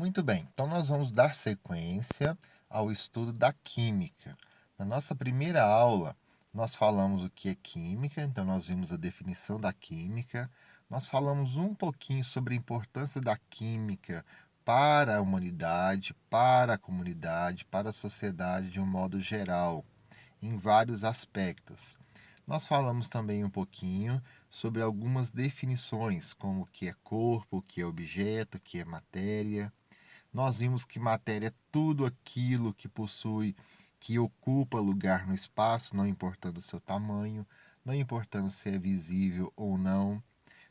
Muito bem, então nós vamos dar sequência ao estudo da química. Na nossa primeira aula, nós falamos o que é química, então nós vimos a definição da química, nós falamos um pouquinho sobre a importância da química para a humanidade, para a comunidade, para a sociedade de um modo geral, em vários aspectos. Nós falamos também um pouquinho sobre algumas definições, como o que é corpo, o que é objeto, o que é matéria. Nós vimos que matéria é tudo aquilo que possui, que ocupa lugar no espaço, não importando o seu tamanho, não importando se é visível ou não.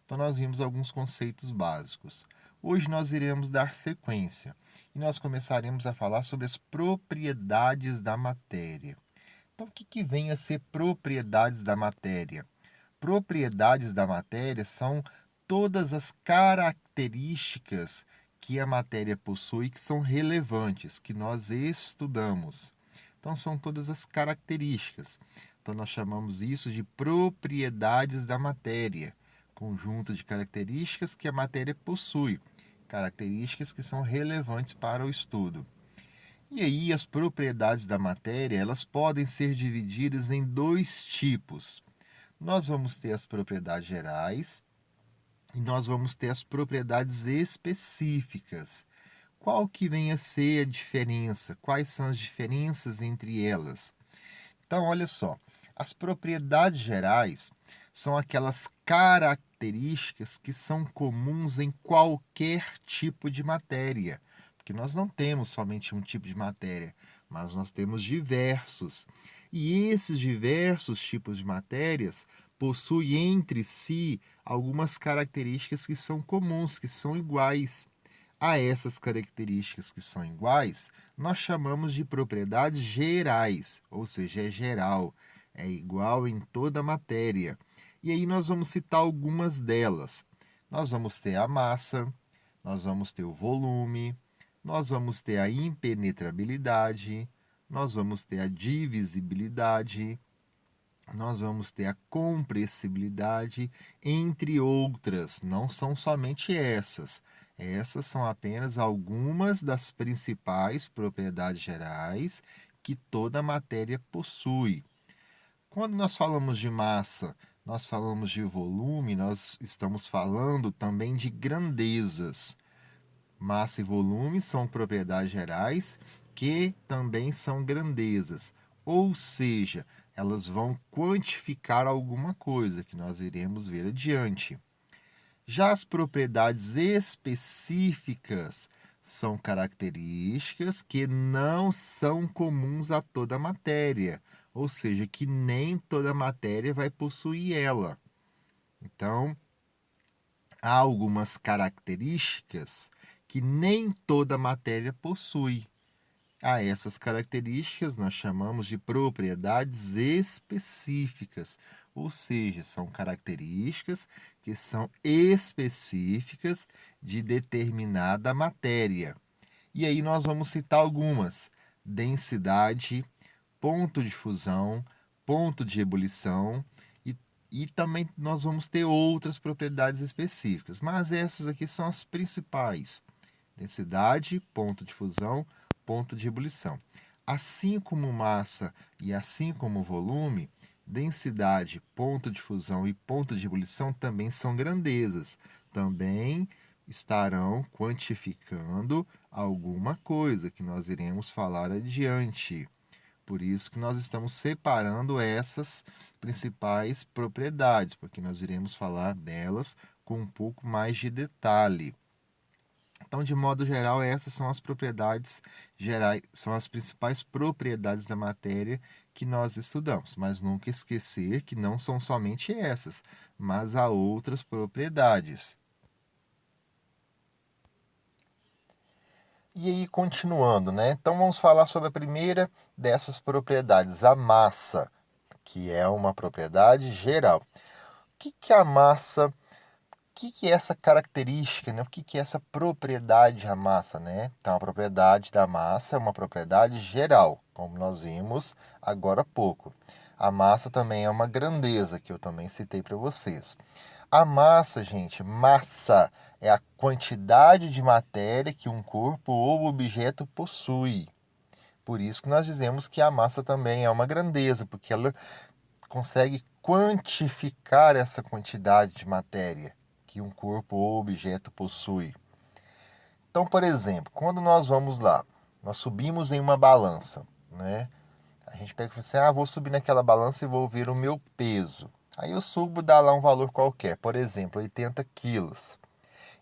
Então, nós vimos alguns conceitos básicos. Hoje nós iremos dar sequência e nós começaremos a falar sobre as propriedades da matéria. Então, o que vem a ser propriedades da matéria? Propriedades da matéria são todas as características que a matéria possui que são relevantes, que nós estudamos. Então, são todas as características. Então, nós chamamos isso de propriedades da matéria, conjunto de características que a matéria possui, características que são relevantes para o estudo. E aí, as propriedades da matéria, elas podem ser divididas em dois tipos. Nós vamos ter as propriedades gerais e nós vamos ter as propriedades específicas. Qual que vem a ser a diferença? Quais são as diferenças entre elas? Então, olha só, as propriedades gerais são aquelas características que são comuns em qualquer tipo de matéria, porque nós não temos somente um tipo de matéria, mas nós temos diversos. E esses diversos tipos de matérias possuem entre si algumas características que são comuns, que são iguais. A essas características que são iguais, nós chamamos de propriedades gerais, ou seja, é geral, é igual em toda a matéria. E aí nós vamos citar algumas delas. Nós vamos ter a massa, nós vamos ter o volume, nós vamos ter a impenetrabilidade, nós vamos ter a divisibilidade, nós vamos ter a compressibilidade, entre outras. Não são somente essas. Essas são apenas algumas das principais propriedades gerais que toda matéria possui. Quando nós falamos de massa, nós falamos de volume, nós estamos falando também de grandezas. Massa e volume são propriedades gerais que também são grandezas, ou seja, elas vão quantificar alguma coisa que nós iremos ver adiante. Já as propriedades específicas são características que não são comuns a toda matéria, ou seja, que nem toda matéria vai possuir ela. Então, há algumas características que nem toda matéria possui. A essas características nós chamamos de propriedades específicas, ou seja, são características que são específicas de determinada matéria. E aí nós vamos citar algumas: densidade, ponto de fusão, ponto de ebulição e também nós vamos ter outras propriedades específicas, mas essas aqui são as principais: densidade, ponto de fusão, ponto de ebulição. Assim como massa e assim como volume, densidade, ponto de fusão e ponto de ebulição também são grandezas. Também estarão quantificando alguma coisa que nós iremos falar adiante. Por isso que nós estamos separando essas principais propriedades, porque nós iremos falar delas com um pouco mais de detalhe. Então, de modo geral, essas são as propriedades gerais, são as principais propriedades da matéria que nós estudamos. Mas nunca esquecer que não são somente essas, mas há outras propriedades. E aí, continuando, né? Então, vamos falar sobre a primeira dessas propriedades, a massa, que é uma propriedade geral. O que é a massa? O que é essa característica, né? O que é essa propriedade da massa, né? Então, a propriedade da massa é uma propriedade geral, como nós vimos agora há pouco. A massa também é uma grandeza, que eu também citei para vocês. A massa, gente, massa é a quantidade de matéria que um corpo ou objeto possui. Por isso que nós dizemos que a massa também é uma grandeza, porque ela consegue quantificar essa quantidade de matéria que um corpo ou objeto possui. Então, por exemplo, quando nós vamos lá, nós subimos em uma balança, né? A gente pega e fala assim, vou subir naquela balança e vou ver o meu peso. Aí eu subo, dá lá um valor qualquer, por exemplo, 80 quilos.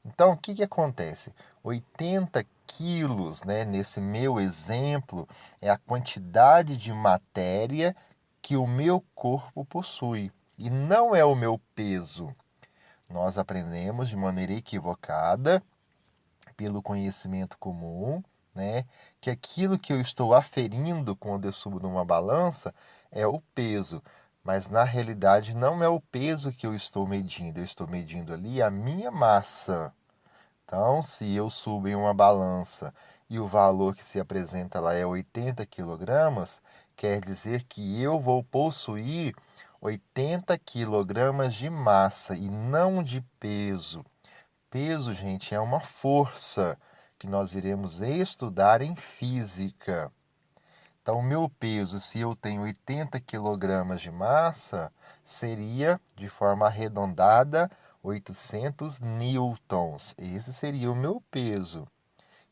Então, o que acontece? 80 quilos, né, nesse meu exemplo, é a quantidade de matéria que o meu corpo possui. E não é o meu peso. Nós aprendemos de maneira equivocada, pelo conhecimento comum, né, que aquilo que eu estou aferindo quando eu subo numa balança é o peso. Mas na realidade não é o peso que eu estou estou medindo ali a minha massa. Então, se eu subo em uma balança e o valor que se apresenta lá é 80 quilogramas, quer dizer que eu vou possuir 80 quilogramas de massa e não de peso. Peso, gente, é uma força que nós iremos estudar em física. Então, o meu peso, se eu tenho 80 quilogramas de massa, seria, de forma arredondada, 800 newtons. Esse seria o meu peso.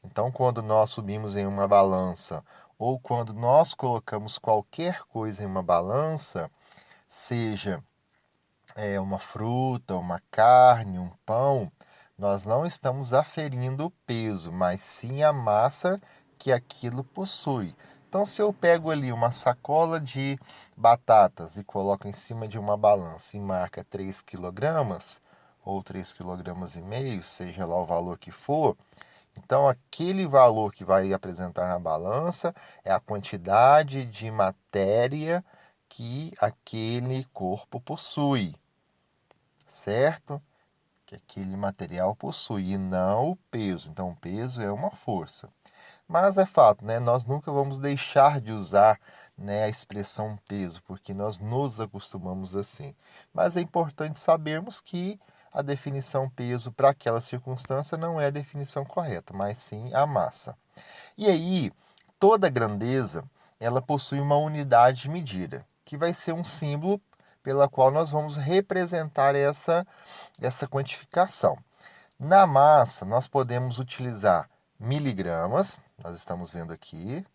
Então, quando nós subimos em uma balança ou quando nós colocamos qualquer coisa em uma balança, seja uma fruta, uma carne, um pão, nós não estamos aferindo o peso, mas sim a massa que aquilo possui. Então, se eu pego ali uma sacola de batatas e coloco em cima de uma balança e marca 3 quilogramas, ou 3,5 kg, seja lá o valor que for, então aquele valor que vai apresentar na balança é a quantidade de matéria que aquele corpo possui, certo? Que aquele material possui, e não o peso. Então, o peso é uma força. Mas é fato, né? Nós nunca vamos deixar de usar, né, a expressão peso, porque nós nos acostumamos assim. Mas é importante sabermos que a definição peso para aquela circunstância não é a definição correta, mas sim a massa. E aí, toda grandeza, ela possui uma unidade de medida, que vai ser um símbolo pela qual nós vamos representar essa quantificação. Na massa, nós podemos utilizar miligramas, nós estamos vendo aqui,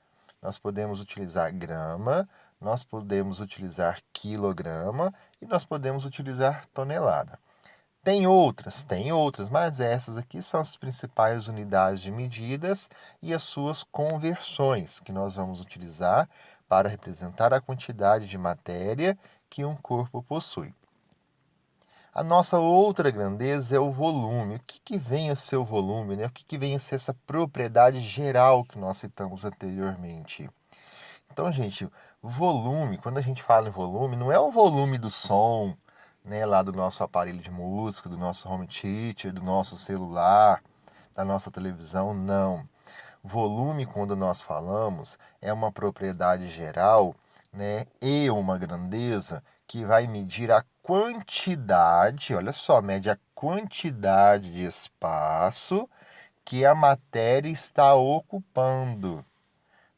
nós podemos utilizar grama, nós podemos utilizar quilograma e nós podemos utilizar tonelada. Tem outras, mas essas aqui são as principais unidades de medidas e as suas conversões que nós vamos utilizar para representar a quantidade de matéria que um corpo possui. A nossa outra grandeza é o volume. O que vem a ser o volume, né? O que vem a ser essa propriedade geral que nós citamos anteriormente? Então, gente, volume, quando a gente fala em volume, não é o volume do som, né, lá do nosso aparelho de música, do nosso home theater, do nosso celular, da nossa televisão, não. Volume, quando nós falamos, é uma propriedade geral, né, e uma grandeza que vai medir a quantidade, olha só, mede a quantidade de espaço que a matéria está ocupando.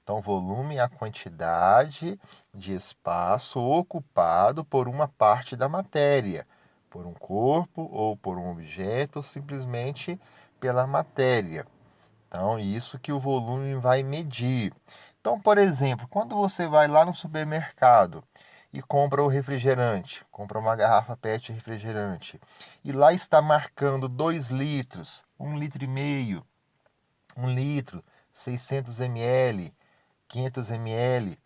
Então, volume é a quantidade de espaço ocupado por uma parte da matéria, por um corpo ou por um objeto, ou simplesmente pela matéria. Então, isso que o volume vai medir. Então, por exemplo, quando você vai lá no supermercado e compra o refrigerante, compra uma garrafa PET refrigerante, e lá está marcando 2 litros, 1,5 litro, 1 litro, 600 ml, 500 ml.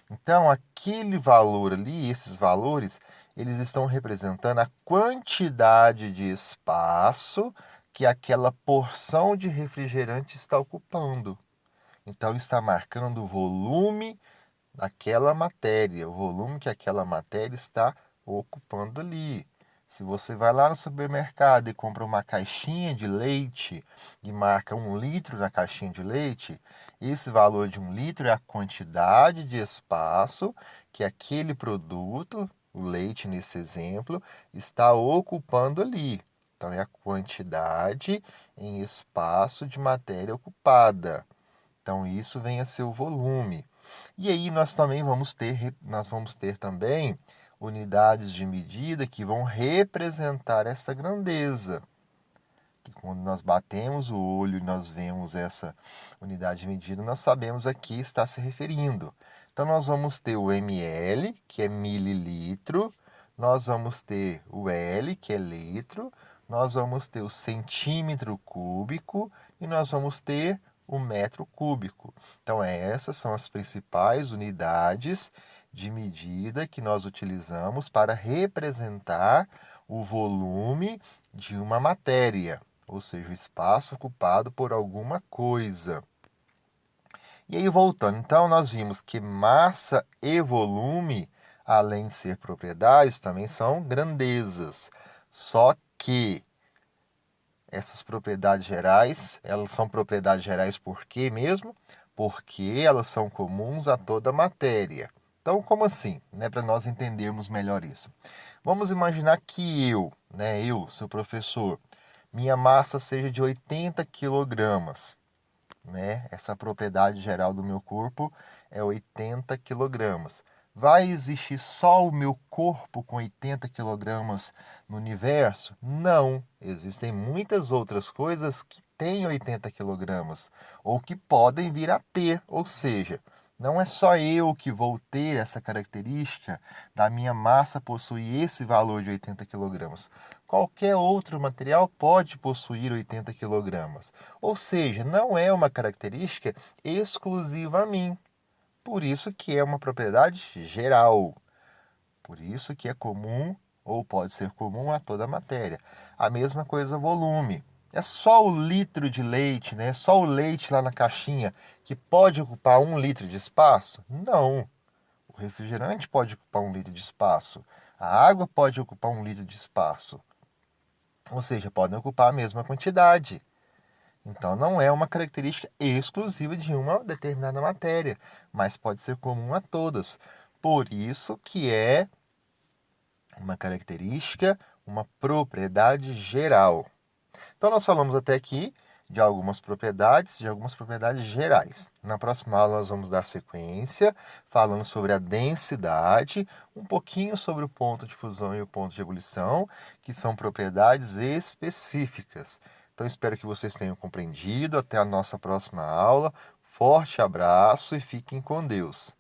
Então, aquele valor ali, esses valores, eles estão representando a quantidade de espaço que aquela porção de refrigerante está ocupando. Então, está marcando o volume daquela matéria, o volume que aquela matéria está ocupando ali. Se você vai lá no supermercado e compra uma caixinha de leite e marca 1 litro na caixinha de leite, esse valor de 1 litro é a quantidade de espaço que aquele produto, O leite, nesse exemplo, está ocupando ali. Então, é a quantidade em espaço de matéria ocupada. Então, isso vem a ser o volume. E aí nós também nós vamos ter também unidades de medida que vão representar essa grandeza. Que quando nós batemos o olho e nós vemos essa unidade de medida, nós sabemos a que está se referindo. Então, nós vamos ter o ml, que é mililitro, nós vamos ter o L, que é litro, nós vamos ter o centímetro cúbico e nós vamos ter o metro cúbico. Então, essas são as principais unidades de medida que nós utilizamos para representar o volume de uma matéria, ou seja, o espaço ocupado por alguma coisa. E aí, voltando, então, nós vimos que massa e volume, além de ser propriedades, também são grandezas. Só que essas propriedades gerais, elas são propriedades gerais por quê mesmo? Porque elas são comuns a toda matéria. Então, como assim? Para nós entendermos melhor isso. Vamos imaginar que eu, seu professor, minha massa seja de 80 quilogramas. Essa propriedade geral do meu corpo é 80 quilogramas. Vai existir só o meu corpo com 80 quilogramas no universo? Não. Existem muitas outras coisas que têm 80 quilogramas ou que podem vir a ter. Ou seja, não é só eu que vou ter essa característica da minha massa possuir esse valor de 80 quilogramas. Qualquer outro material pode possuir 80 quilogramas. Ou seja, não é uma característica exclusiva a mim. Por isso que é uma propriedade geral. Por isso que é comum ou pode ser comum a toda a matéria. A mesma coisa volume. É só o litro de leite, só o leite lá na caixinha que pode ocupar 1 litro de espaço? Não. O refrigerante pode ocupar 1 litro de espaço. A água pode ocupar 1 litro de espaço. Ou seja, podem ocupar a mesma quantidade. Então, não é uma característica exclusiva de uma determinada matéria, mas pode ser comum a todas. Por isso que é uma característica, uma propriedade geral. Então, nós falamos até aqui de algumas propriedades gerais. Na próxima aula, nós vamos dar sequência, falando sobre a densidade, um pouquinho sobre o ponto de fusão e o ponto de ebulição, que são propriedades específicas. Então, espero que vocês tenham compreendido. Até a nossa próxima aula. Forte abraço e fiquem com Deus.